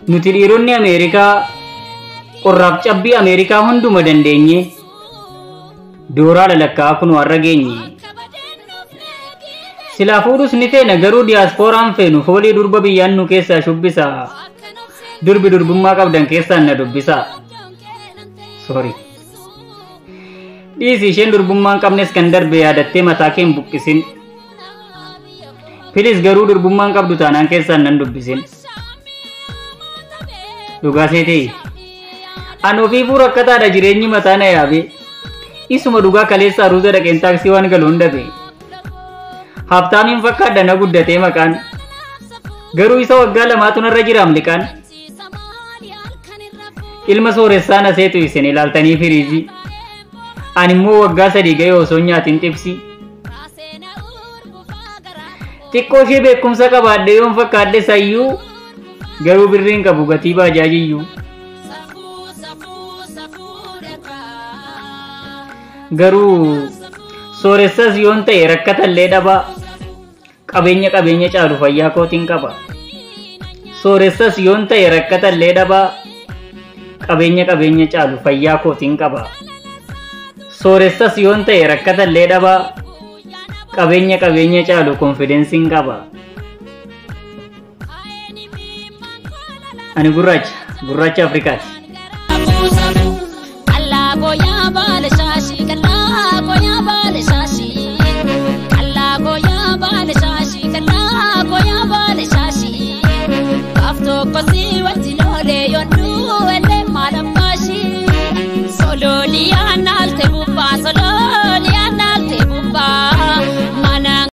nuti dhiironni Ameerikaa qorraaf cabbii Ameerikaa hunduma dandeenye dooraa lalakkaa kun warra geenye. Silaa fuudhus ni feena garuu diyaaspooraan feenu foolii durba biyyaan nu keessaa shubbisa. Durbi durbummaa qabdan keessaan na dubbisa. Sorry. Dhiisi isheen durbummaan qabnes kan darbe yaadattee mataa kee hin buqqisin. Filis garuu durbummaan qabdu taanaan keessaan nan dubbisin. Dhugaa seetee. An ofiifuu rakkataadha jireenyi mataa na yaabe. Isuma dhugaa kaleessa aruuza dhaqeen taaksii waan galu hin dhabe. Haftaamiin fakkaadha na guddatee maqaan. Garuu isa waggaa lamaatu narra jiraam liqaan. Ilma sooressaa na seetu isin ilaaltanii firiizii. Ani immoo waggaa 3 ga'ee osoo nyaatiin xibsi. Xiqqoo ishee beekumsa qabaadhe yoon fakkaadhe sayyuu. Garuu birriin qabu gatii baajaajiyyuu. Garuu sooressas yoon ta'e rakkatallee dhabaa. Qabeenya caalu fayyaa kootiin qaba. Sooressas yoon ta'e rakkatallee dhabaa. Qabeenya caalu fayyaa kootiin qaba. Sooressas yoon ta'e rakkatallee dhabaa. Qabeenya caalu konfidensiin qaba. Ani gurraacha Afrikaati.